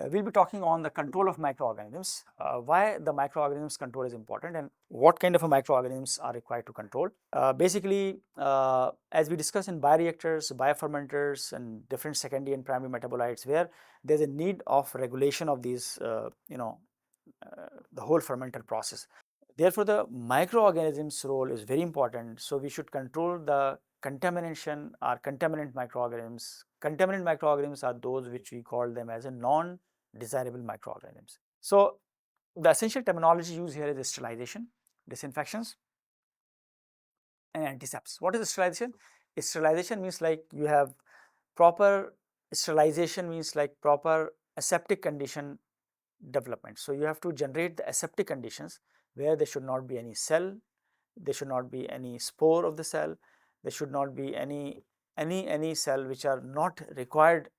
we'll be talking on the control of microorganisms, why the microorganisms control is important and what kind of a microorganisms are required to control. Basically, as we discussed in bioreactors, biofermenters and different secondary and primary metabolites, where there's a need of regulation of these, the whole fermented process. Therefore, the microorganisms role is very important. So we should control the contamination or contaminant microorganisms. Contaminant microorganisms are those which we call them as a non-desirable microorganisms. So the essential terminology used here is sterilization, disinfections, and antisepsis. What is sterilization? Sterilization means like you have proper sterilization means like proper aseptic condition development. So you have to generate the aseptic conditions where there should not be any cell, there should not be any spore of the cell, there should not be any cell which are not required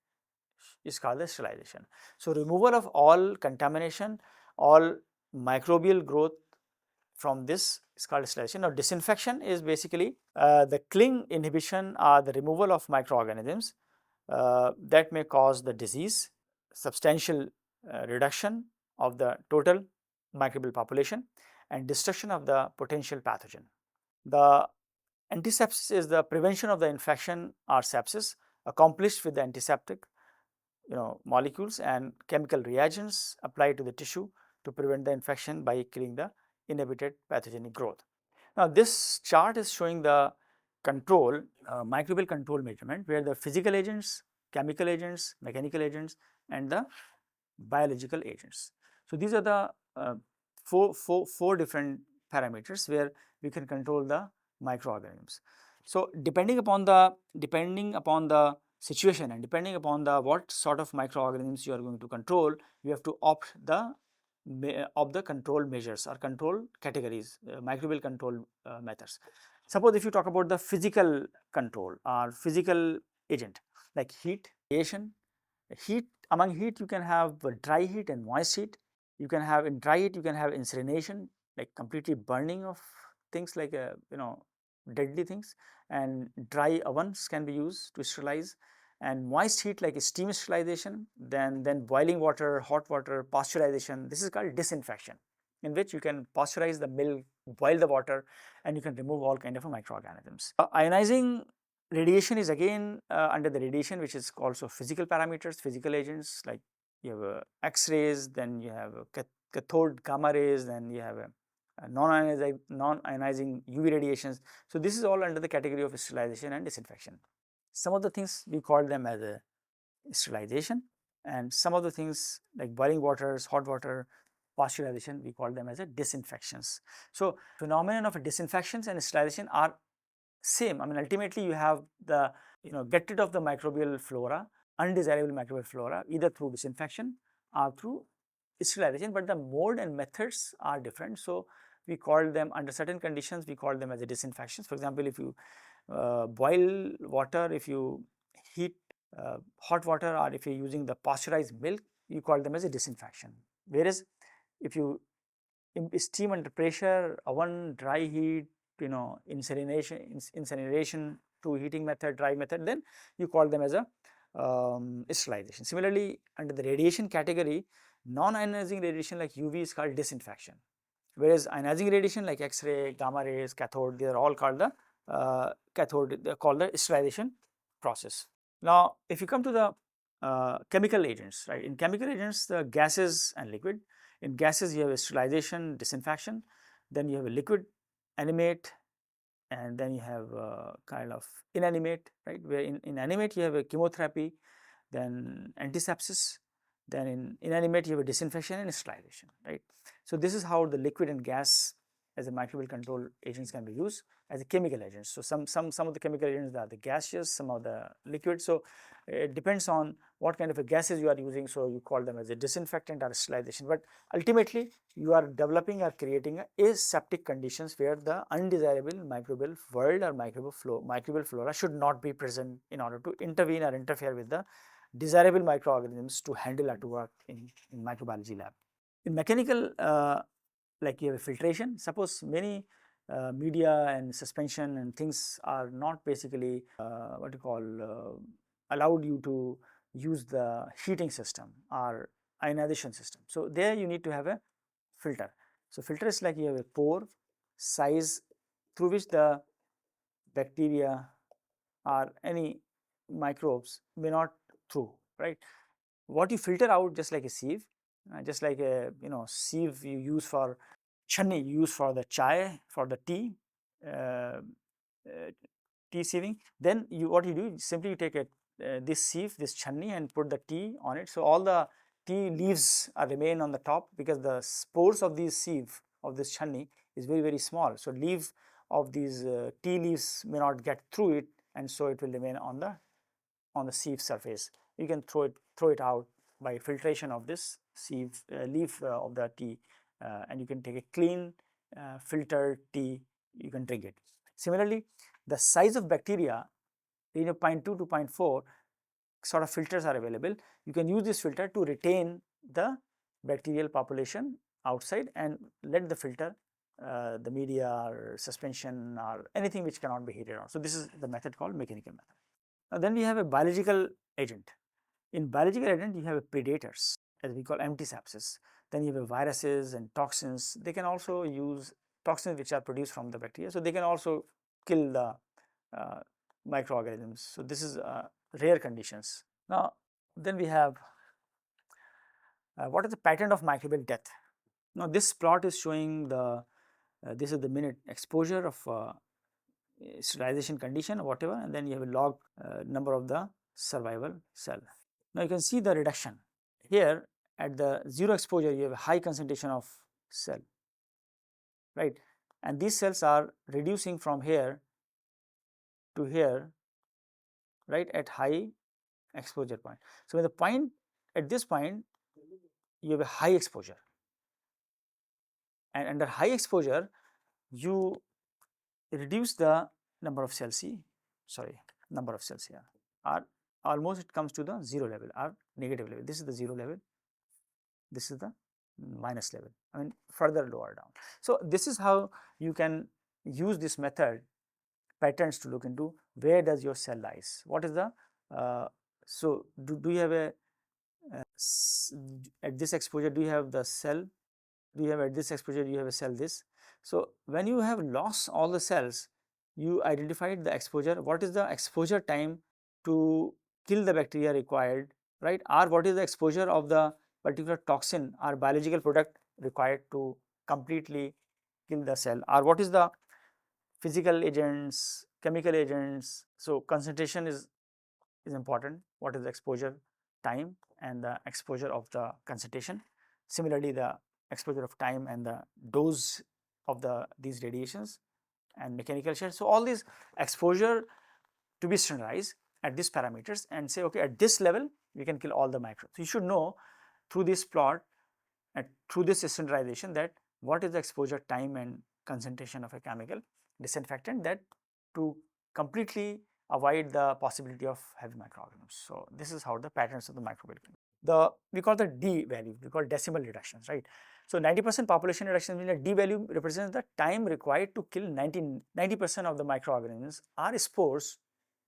is called the sterilization. So removal of all contamination, all microbial growth from this is called sterilization. Now disinfection is basically the cling inhibition or the removal of microorganisms that may cause the disease, substantial reduction of the total microbial population and destruction of the potential pathogen. The antisepsis is the prevention of the infection or sepsis accomplished with the antiseptic molecules and chemical reagents applied to the tissue to prevent the infection by killing the inhibited pathogenic growth. Now this chart is showing the control, microbial control measurement, where the physical agents, chemical agents, mechanical agents and the biological agents. So these are the four different parameters where we can control the microorganisms. So depending upon the situation and depending upon the what sort of microorganisms you are going to control, you have to opt the control measures or control categories, microbial control methods. Suppose if you talk about the physical control or physical agent like heat, radiation. Among heat you can have dry heat and moist heat. You can have in dry heat you can have incineration, like completely burning of things like deadly things, and dry ovens can be used to sterilize, and moist heat like steam sterilization, then boiling water, hot water, pasteurization. This is called disinfection, in which you can pasteurize the milk, boil the water, and you can remove all kind of microorganisms. Ionizing radiation is again under the radiation, which is also physical parameters, physical agents, like you have X-rays, then you have cathode gamma rays, then you have non-ionizing UV radiations. So this is all under the category of sterilization and disinfection. Some of the things we call them as a sterilization, and some of the things like boiling waters, hot water, pasteurization, we call them as a disinfections. So phenomenon of disinfections and sterilization are same. I mean, ultimately you have the get rid of the microbial flora, undesirable microbial flora, either through disinfection or through sterilization, but the mode and methods are different. So we call them, under certain conditions we call them as a disinfections. For example, if you boil water, if you heat hot water, or if you're using the pasteurized milk, you call them as a disinfection. Whereas if you steam under pressure, oven, dry heat, incineration to heating method, dry method, then you call them as a sterilization. Similarly, under the radiation category, non-ionizing radiation like UV is called disinfection, whereas ionizing radiation like X-ray, gamma rays, cathode, they are all called the sterilization process. Now, if you come to the chemical agents, right? In chemical agents, the gases and liquid. In gases, you have a sterilization, disinfection. Then you have a liquid, animate, and then you have kind of inanimate, right? Where in animate you have a chemotherapy, then antisepsis, then in inanimate you have a disinfection and sterilization, right? So this is how the liquid and gas as a microbial control agents can be used as a chemical agents. So some of the chemical agents are the gaseous, some of the liquid. So it depends on what kind of a gases you are using. So you call them as a disinfectant or sterilization. But ultimately you are developing or creating aseptic conditions where the undesirable microbial world or microbial flora should not be present in order to intervene or interfere with the desirable microorganisms to handle or to work in microbiology lab. In mechanical, like you have filtration. Suppose many media and suspension and things are not basically allowed you to use the heating system or ionization system. So there you need to have a filter. So filter is like you have a pore size through which the bacteria or any microbes may not through, right. What you filter out, just like a sieve, just like a sieve you use for chutney, you use for the chai, for the tea, uh, tea sieving. Then what you do, simply you take a this sieve, this chutney, and put the tea on it. So all the tea leaves remain on the top, because the spores of this sieve, of this chutney, is very, very small. So leaf of these tea leaves may not get through it, and so it will remain on the sieve surface. You can throw it out by filtration of this sieve leaf of the tea, and you can take a clean filtered tea, you can drink it. Similarly, the size of bacteria in a 0.2 to 0.4 sort of filters are available. You can use this filter to retain the bacterial population outside and let the filter the media or suspension or anything which cannot be heated on. So this is the method called mechanical method. Now then we have a biological agent. In biological agent, you have predators, as we call empty sepsis. Then you have viruses and toxins. They can also use toxins which are produced from the bacteria. So they can also kill the uh, microorganisms. So this is rare conditions. Now then we have what is the pattern of microbial death. Now this plot is showing the this is the minute exposure of sterilization condition or whatever, and then you have a log number of the survival cell. Now you can see the reduction here. At the zero exposure you have a high concentration of cell, right, and these cells are reducing from here to here, right, at high exposure point. So when the point, at this point you have a high exposure, and under high exposure you reduce the number of cells here, or almost it comes to the zero level or negative level. This is the zero level, this is the minus level, I mean further lower down. So this is how you can use this method patterns to look into where does your cell lies. What is the so do you have a at this exposure, do you have the cell, do you have at this exposure, do you have a cell this. So when you have lost all the cells, you identified the exposure, what is the exposure time to kill the bacteria required, right, or what is the exposure of the particular toxin or biological product required to completely kill the cell, or what is the physical agents, chemical agents. So concentration is important, what is the exposure time and the exposure of the concentration. Similarly, the exposure of time and the dose of these radiations and mechanical shell. So all these exposure to be standardized at these parameters and say, okay, at this level we can kill all the microbes. So you should know through this plot and through this standardization that what is the exposure time and concentration of a chemical disinfectant, that to completely avoid the possibility of heavy microorganisms. So this is how the patterns of the microbial. We call the D value, we call decimal reductions, right. So 90% population reduction means that D value represents the time required to kill 90% of the microorganisms or spores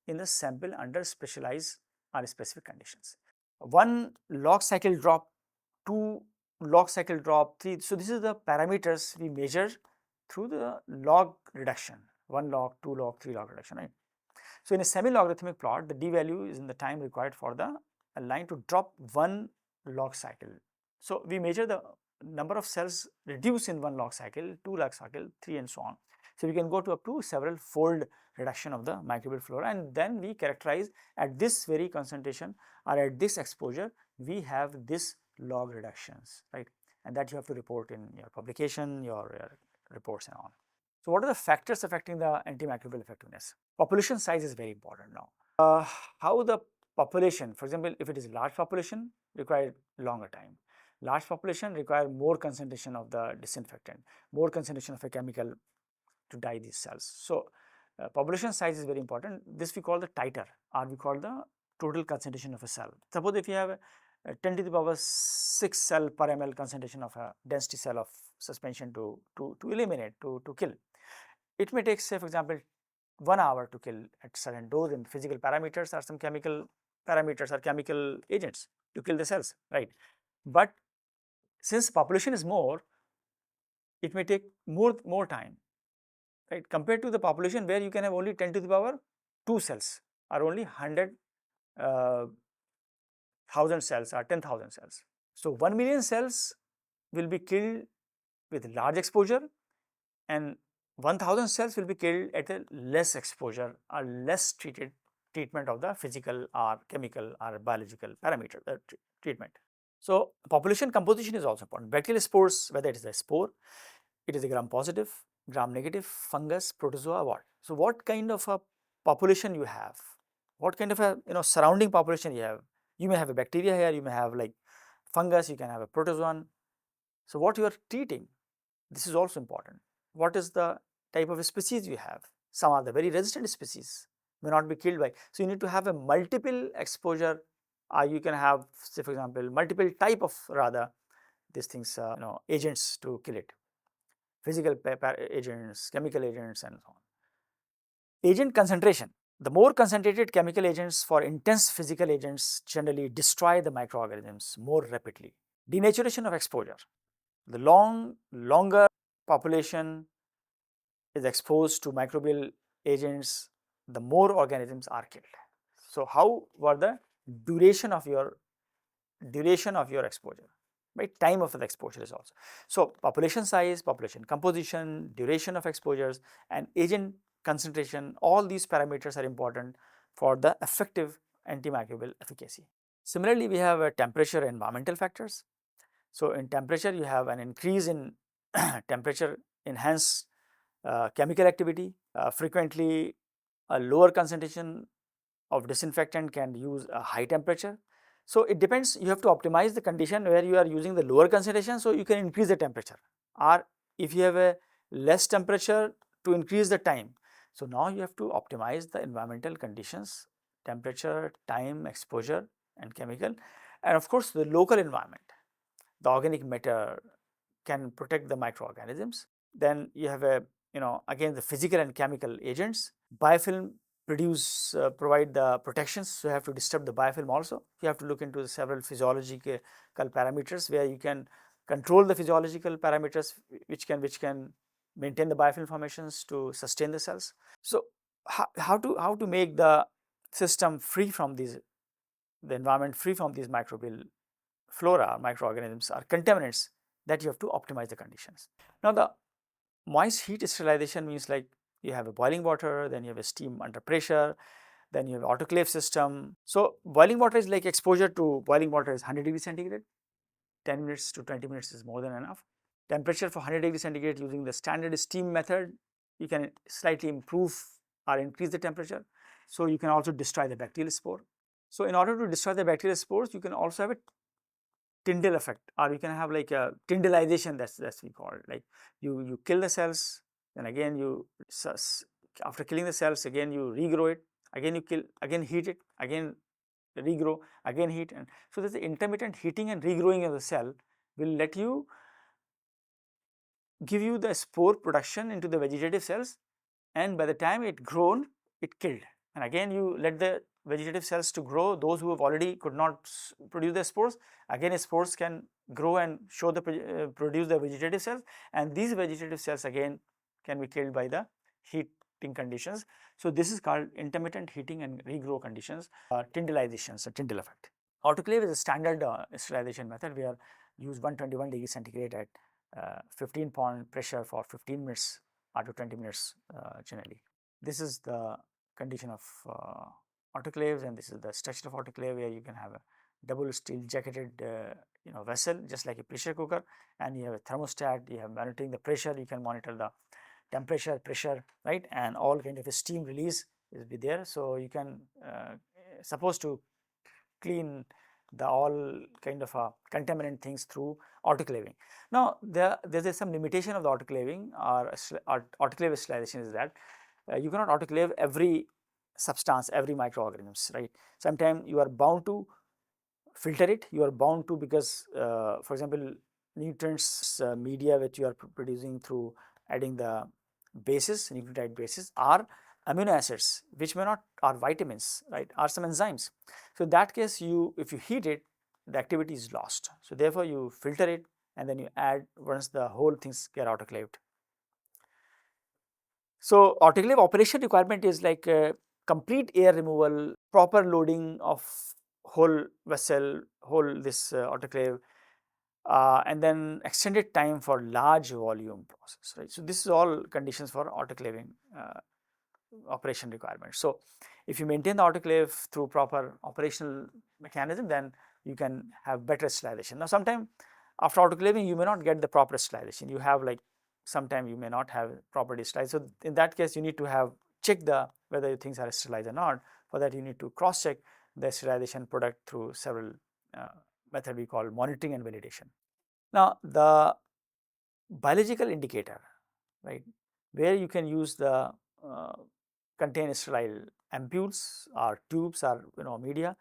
in the sample under specialized or specific conditions. 1 log cycle drop, 2 log cycle drop, 3. So this is the parameters we measure through the log reduction, 1 log, 2 log, 3 log reduction, right. So in a semi-logarithmic plot, the D value is in the time required for the line to drop 1 log cycle. So we measure the number of cells reduced in 1 log cycle, 2 log cycle, 3, and so on. So we can go to up to several fold reduction of the microbial flora, and then we characterize at this very concentration or at this exposure we have this log reductions, right, and that you have to report in your publication, your reports and all. So what are the factors affecting the antimicrobial effectiveness? Population size is very important now. How the population, for example, if it is large population, require longer time. Large population require more concentration of the disinfectant, more concentration of a chemical to die these cells. So population size is very important. This we call the titer, or we call the total concentration of a cell. Suppose if you have a 10 to the power 6 cell per ml concentration of a density cell of suspension to eliminate, to kill, it may take, say for example, 1 hour to kill at certain dose, and physical parameters or some chemical parameters or chemical agents to kill the cells, right. but since population is more, it may take more time, right, compared to the population where you can have only 10 to the power 2 cells or only 100 thousand cells or 10,000 cells. So 1 million cells will be killed with large exposure, and 1,000 cells will be killed at a less exposure or less treatment of the physical or chemical or biological parameter treatment. So population composition is also important. Bacterial spores, whether it is a spore, it is a gram positive, gram negative, fungus, protozoa, what. So what kind of a population you have, what kind of a surrounding population you have. You may have a bacteria here, you may have like fungus, you can have a protozoan. So what you are treating, this is also important. What is the type of species you have? Some are the very resistant species, may not be killed by. So you need to have a multiple exposure, or you can have, say for example, multiple type of rather these things, agents to kill it. Physical agents, chemical agents, and so on. Agent concentration. The more concentrated chemical agents for intense physical agents generally destroy the microorganisms more rapidly. Denaturation of exposure. The longer population is exposed to microbial agents, the more organisms are killed. So how were the duration of your exposure, right? Time of the exposure is also. So population size, population composition, duration of exposures, and agent concentration, all these parameters are important for the effective antimicrobial efficacy. Similarly, we have temperature environmental factors. So in temperature, you have an increase in temperature enhance chemical activity. Frequently, a lower concentration of disinfectant can use a high temperature. So it depends, you have to optimize the condition where you are using the lower concentration, so you can increase the temperature, or if you have a less temperature, to increase the time. So now you have to optimize the environmental conditions, temperature, time, exposure, and chemical, and of course the local environment. The organic matter can protect the microorganisms. Then you have again the physical and chemical agents. Biofilm provide the protections, so you have to disturb the biofilm also. You have to look into the several physiological parameters where you can control the physiological parameters which can maintain the biofilm formations to sustain the cells. So how to make the system free from these, the environment free from these microbial flora, microorganisms or contaminants, that you have to optimize the conditions. Now the moist heat sterilization means like you have a boiling water, then you have a steam under pressure, then you have autoclave system. So boiling water is like exposure to boiling water is 100 degrees centigrade, 10 minutes to 20 minutes is more than enough. Temperature for 100 degrees centigrade using the standard steam method, you can slightly improve or increase the temperature. So you can also destroy the bacterial spore. So in order to destroy the bacterial spores, you can also have a Tyndall effect, or you can have like a Tyndallization, that's we call it. Like you kill the cells, then again you after killing the cells, again you regrow it, again you kill, again heat it, again regrow, again heat, and so there's the intermittent heating and regrowing of the cell will let you give you the spore production into the vegetative cells, and by the time it grown, it killed, and again you let the vegetative cells to grow. Those who have already could not produce the spores, again spores can grow and show the produce the vegetative cells, and these vegetative cells again can be killed by the heating conditions. So this is called intermittent heating and regrow conditions, Tyndallization, so Tyndall effect. Autoclave is a standard sterilization method where use 121 degrees centigrade at 15 pound pressure for 15 minutes or to 20 minutes generally. This is the condition of autoclaves, and this is the structure of autoclave where you can have a double steel jacketed vessel just like a pressure cooker, and you have a thermostat, you have monitoring the pressure, you can monitor the temperature, pressure, right, and all kind of a steam release is be there. So you can supposed to clean the all kind of contaminant things through autoclaving. Now there is some limitation of the autoclaving or autoclave sterilization is that you cannot autoclave every substance, every microorganisms, right. Sometimes you are bound to filter it, you are bound to, because for example nutrients media which you are producing through adding the bases, nucleotide bases, are amino acids which may not, are vitamins, right, are some enzymes. So in that case, you if you heat it, the activity is lost. So therefore, you filter it and then you add once the whole things get autoclaved. So autoclave operation requirement is like complete air removal, proper loading of whole vessel, whole this autoclave, and then extended time for large volume process, right. So this is all conditions for autoclaving operation requirements. So if you maintain the autoclave through proper operational mechanism, then you can have better sterilization. Now sometime after autoclaving you may not get the proper sterilization, you have like sometime you may not have properly sterilized. So in that case you need to have check the whether things are sterilized or not. For that you need to cross check the sterilization product through several method we call monitoring and validation. Now the biological indicator, right, where you can use the uh, contain sterile ampules or tubes or media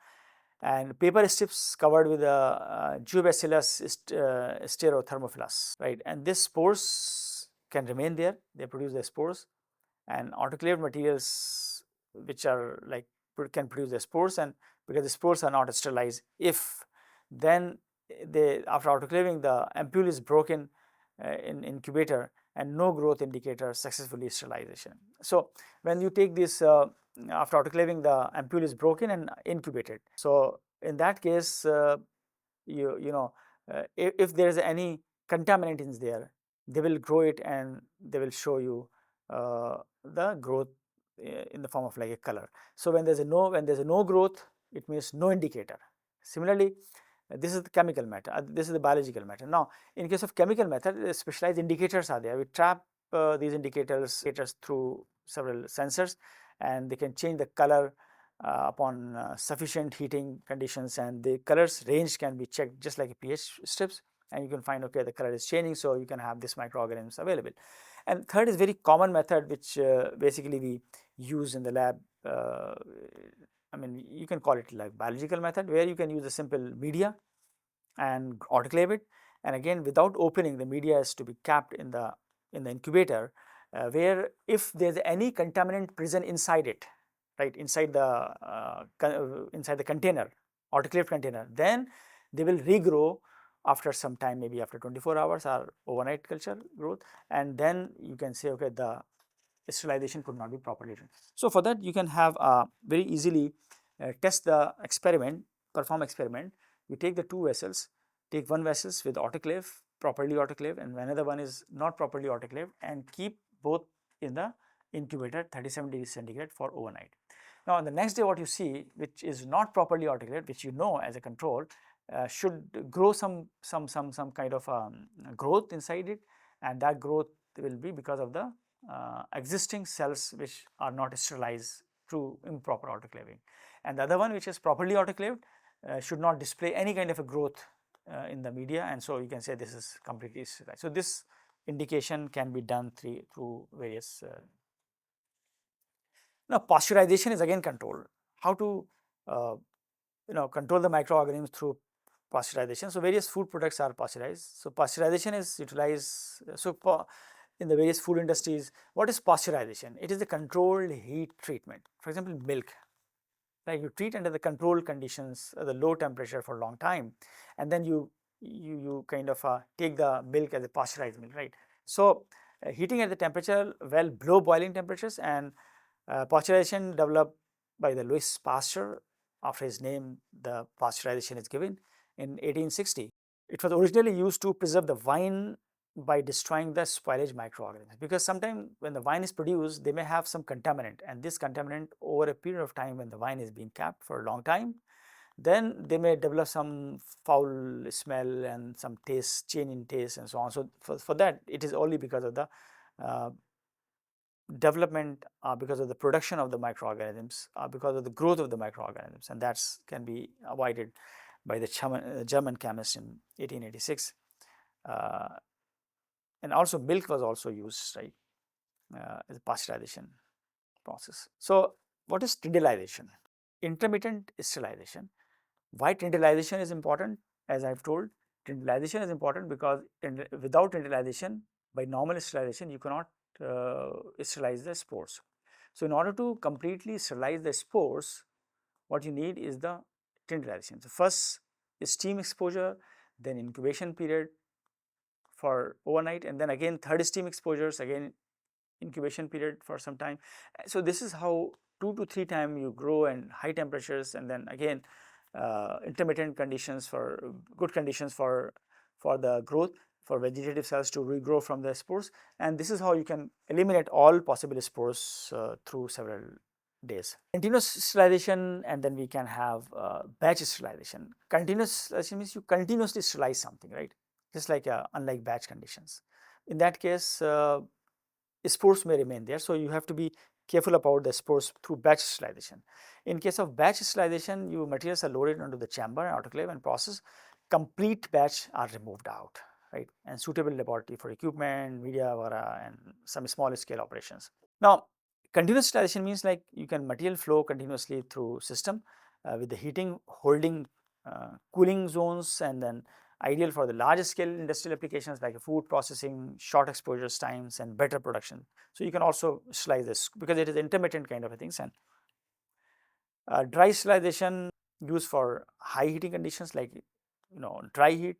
and paper strips covered with a Geobacillus stereothermophilus, right, and these spores can remain there, they produce the spores, and autoclaved materials which are like can produce the spores, and because the spores are not sterilized, if then they after autoclaving the ampule is broken in incubator and no growth indicator successfully sterilization. So when you take this after autoclaving the ampule is broken and incubated. So in that case if there is any contaminant in there, they will grow it and they will show you the growth in the form of like a color. So when there's a no growth, it means no indicator. Similarly, this is the chemical matter, this is the biological matter. Now in case of chemical method, specialized indicators are there. We trap these indicators through several sensors, and they can change the color upon sufficient heating conditions, and the colors range can be checked just like a pH strips, and you can find okay the color is changing, so you can have this microorganisms available. And third is very common method which basically we use in the lab. I mean you can call it like biological method, where you can use a simple media and autoclave it, and again without opening the media is to be kept in the incubator, where if there is any contaminant present inside it, right, inside the container, autoclaved container, then they will regrow after some time, maybe after 24 hours or overnight culture growth, and then you can say okay the sterilization could not be properly done. So for that you can have very easily test the experiment, perform experiment. You take the two vessels, take one vessels with autoclave, properly autoclave, and another one is not properly autoclave, and keep both in the incubator 37 degrees centigrade for overnight. Now on the next day what you see which is not properly autoclaved, which you know as a control should grow some kind of growth inside it, and that growth will be because of the existing cells which are not sterilized through improper autoclaving. And the other one which is properly autoclaved should not display any kind of a growth in the media, and so you can say this is completely sterilized. So this indication can be done through various now pasteurization is again controlled. How to control the microorganisms through pasteurization. So various food products are pasteurized. So pasteurization is utilized. So in the various food industries, what is pasteurization? It is the controlled heat treatment. For example, milk. Like you treat under the controlled conditions, the low temperature for a long time, and then you kind of take the milk as a pasteurized milk, right? So heating at the temperature well below boiling temperatures, and pasteurization developed by the Louis Pasteur. After his name, the pasteurization is given in 1860. It was originally used to preserve the wine by destroying the spoilage microorganisms, because sometimes when the wine is produced they may have some contaminant, and this contaminant over a period of time when the wine is being kept for a long time, then they may develop some foul smell and some taste change in taste and so on. So for that it is only because of the development, because of the production of the microorganisms, because of the growth of the microorganisms, and that can be avoided by the German chemist in 1886. And also milk was also used, right, as a pasteurization process. So what is tridialization? Intermittent sterilization. Why tridialization is important? As I've told, tridialization is important because without tridialization, by normal sterilization, you cannot sterilize the spores. So in order to completely sterilize the spores, what you need is the tridialization. So first steam exposure, then incubation period for overnight, and then again third steam exposures, again incubation period for some time. So this is how 2 to 3 times you grow and high temperatures, and then again intermittent conditions for good conditions for the growth, for vegetative cells to regrow from the spores, and this is how you can eliminate all possible spores through several days. Continuous sterilization, and then we can have batch sterilization. Continuous sterilization means you continuously sterilize something, right? Just like unlike batch conditions. In that case, spores may remain there, so you have to be careful about the spores through batch sterilization. In case of batch sterilization, your materials are loaded onto the chamber and autoclave and process. Complete batch are removed out, right? And suitable laboratory for equipment, media, and some small scale operations. Now, continuous sterilization means like you can material flow continuously through system with the heating, holding, cooling zones, and then ideal for the large scale industrial applications like food processing, short exposures times, and better production. So you can also sterilize this because it is intermittent kind of a things. And dry sterilization used for high heating conditions like dry heat.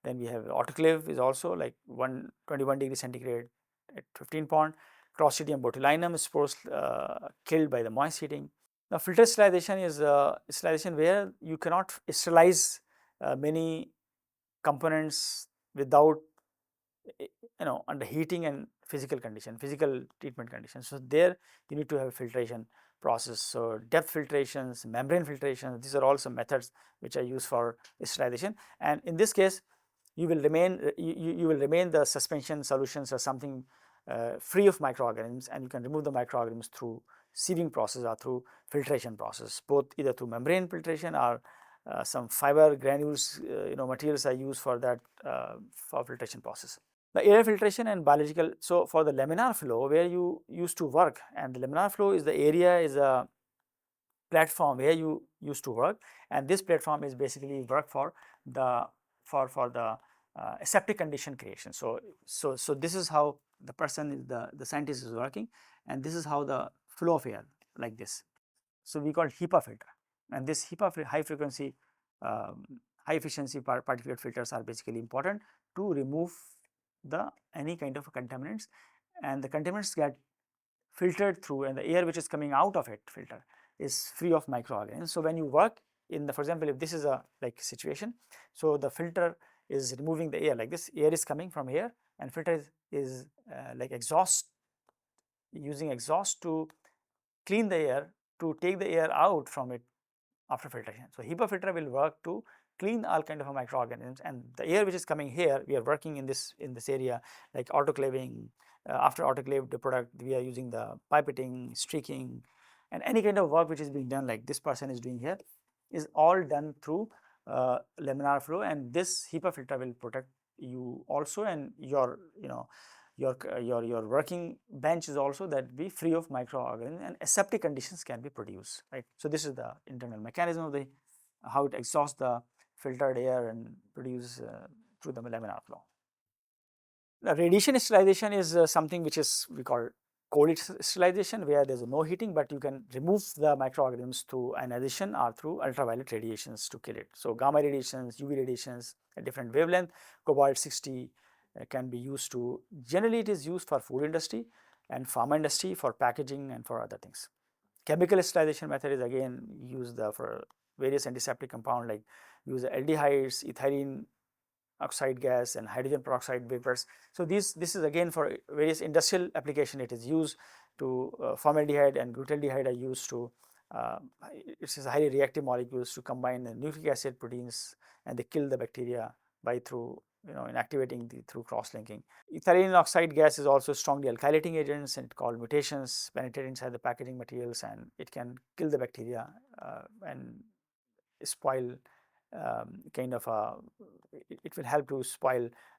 Then we have autoclave is also like 121 degree centigrade at 15 pound. Clostridium botulinum spores killed by the moist heating. Now filter sterilization is sterilization where you cannot sterilize many components without under heating and physical treatment conditions. So there you need to have a filtration process. So depth filtrations, membrane filtrations, these are also methods which are used for sterilization. And in this case, you will remain the suspension solutions or something free of microorganisms, and you can remove the microorganisms through sieving process or through filtration process, both either through membrane filtration or some fiber granules materials are used for that for filtration process. The air filtration and biological. So for the laminar flow where you used to work, and the laminar flow is the area is a platform where you used to work, and this platform is basically work for the aseptic condition creation. So this is how the person is the scientist is working, and this is how the flow of air like this. So we call HEPA filter, and this HEPA high frequency high efficiency particulate filters are basically important to remove any kind of contaminants, and the contaminants get filtered through, and the air which is coming out of it filter is free of microorganisms. So when you work in the, for example, if this is a like situation, so the filter is removing the air like this, air is coming from here, and filter is like using exhaust to clean the air, to take the air out from it after filtration. So HEPA filter will work to clean all kind of microorganisms, and the air which is coming here, we are working in this area like autoclaving. After autoclaved the product, we are using the pipetting, streaking, and any kind of work which is being done like this person is doing here is all done through laminar flow, and this HEPA filter will protect you also, and your working bench is also that be free of microorganisms, and aseptic conditions can be produced, right? So this is the internal mechanism of how it exhausts the filtered air and produce through the laminar flow. Now, radiation sterilization is something which is we call cold sterilization, where there is no heating, but you can remove the microorganisms through ionization or through ultraviolet radiations to kill it. So gamma radiations, UV radiations at different wavelength, cobalt 60 can be used to, generally it is used for food industry and pharma industry for packaging and for other things. Chemical sterilization method is again used for various antiseptic compound like use aldehydes, ethylene oxide gas, and hydrogen peroxide vapors. So this is again for various industrial application. It is used to formaldehyde and butaldehyde are used to it is highly reactive molecules to combine the nucleic acid proteins, and they kill the bacteria by through inactivating through cross-linking. Ethylene oxide gas is also strongly alkylating agents, and called mutations penetrate inside the packaging materials, and it can kill the bacteria and spoil kind of it will help to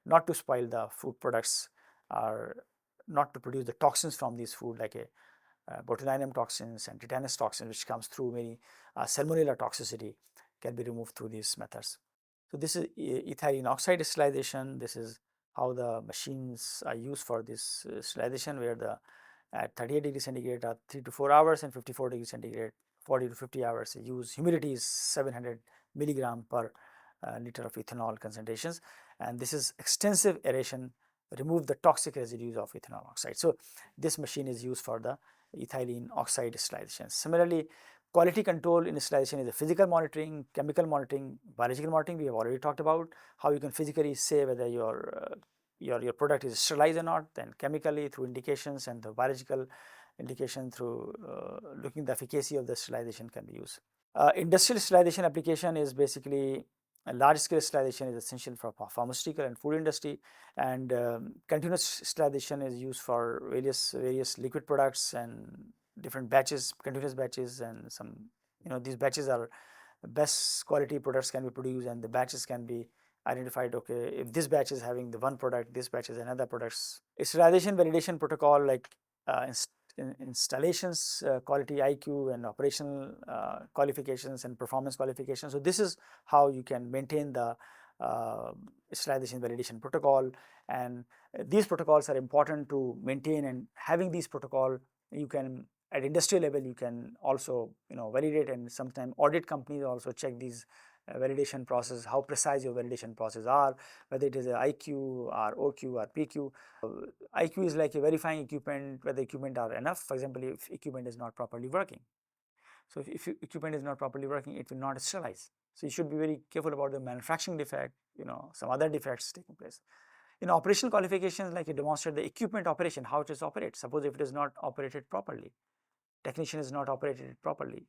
not to spoil the food products, or not to produce the toxins from these food like botulinum toxins and tetanus toxins, which comes through many salmonella toxicity can be removed through these methods. So this is ethylene oxide sterilization. This is how the machines are used for this sterilization, where at 38 degrees centigrade 3 to 4 hours, and 54 degrees centigrade 40 to 50 hours use. Humidity is 700 milligram per liter of ethanol concentrations, and this is extensive aeration, remove the toxic residues of ethanol oxide. So this machine is used for the ethylene oxide sterilization. Similarly, quality control in sterilization is a physical monitoring, chemical monitoring, biological monitoring. We have already talked about how you can physically say whether your product is sterilized or not, then chemically through indications, and the biological indication through looking the efficacy of the sterilization can be used. Industrial sterilization application is basically a large scale sterilization is essential for pharmaceutical and food industry, and continuous sterilization is used for various liquid products and different batches, continuous batches, and some, these batches are best quality products can be produced, and the batches can be identified. Okay, if this batch is having the one product, this batch is another products. Sterilization validation protocol like installations, quality IQ, and operational qualifications and performance qualifications. So this is how you can maintain the sterilization validation protocol, and these protocols are important to maintain, and having these protocol, you can at industrial level you can also validate, and sometimes audit companies also check these validation process, how precise your validation process are, whether it is a IQ or OQ or PQ. IQ is like a verifying equipment, whether equipment are enough. For example, if equipment is not properly working. So if equipment is not properly working, it will not sterilize. So you should be very careful about the manufacturing defect, some other defects taking place. Operational qualifications like you demonstrate the equipment operation, how it is operated. Suppose if it is not operated properly, technician is not operated properly,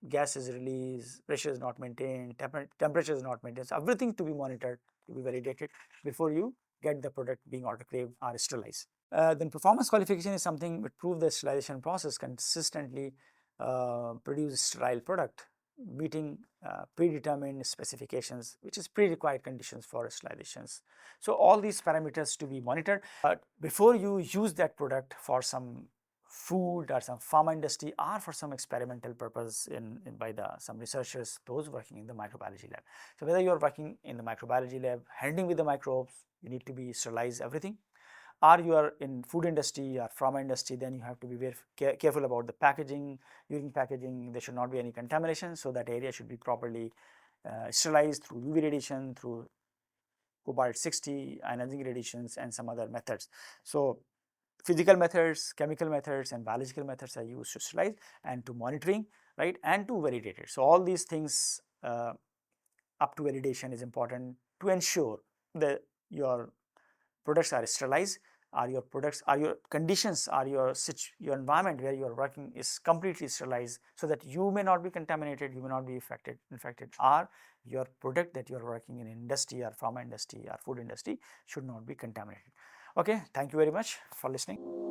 gas is released, pressure is not maintained, temperature is not maintained. So everything to be monitored, to be validated before you get the product being autoclaved or sterilized. Then performance qualification is something which prove the sterilization process consistently produce sterile product meeting predetermined specifications, which is pre-required conditions for sterilizations. So all these parameters to be monitored. Before you use that product for some food or some pharma industry or for some experimental purpose by some researchers, those working in the microbiology lab. So whether you are working in the microbiology lab, handling with the microbes, you need to be sterilize everything, or you are in food industry or pharma industry, then you have to be very careful about the packaging. During packaging, there should not be any contamination, so that area should be properly sterilized through UV radiation, through cobalt 60 ionizing radiations, and some other methods. So physical methods, chemical methods, and biological methods are used to sterilize and to monitoring, right, and to validate it. So all these things up to validation is important to ensure that your products are sterilized, or your products, or your conditions, or your environment where you are working is completely sterilized, so that you may not be contaminated, you may not be infected, or your product that you are working in industry or pharma industry or food industry should not be contaminated. Okay, thank you very much for listening.